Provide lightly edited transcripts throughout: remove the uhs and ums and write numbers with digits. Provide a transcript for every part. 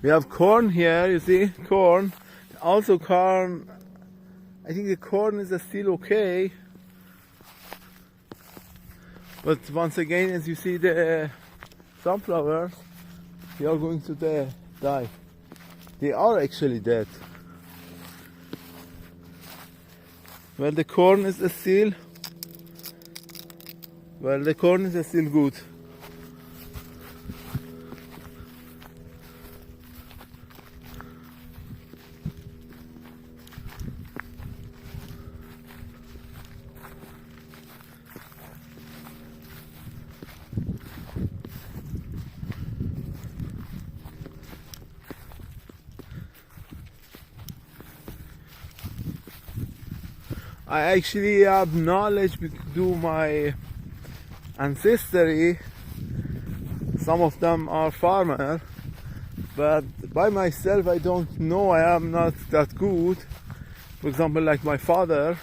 We have corn here, you see, corn. Also corn, I think the corn is still okay. But once again, as you see the sunflowers, they are going to die. They are actually dead. Well, the corn is still good. I actually have knowledge due my ancestry. Some of them are farmer, but by myself I don't know. I am not that good. For example, like my father,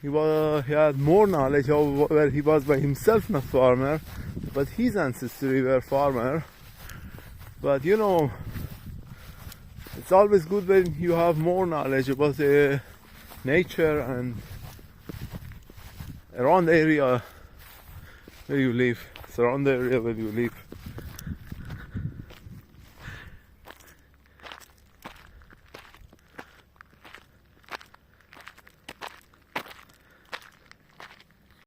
he had more knowledge of where he was by himself not farmer, but his ancestry were farmer. But you know, it's always good when you have more knowledge about the nature and around the area where you live, surround the area where you live.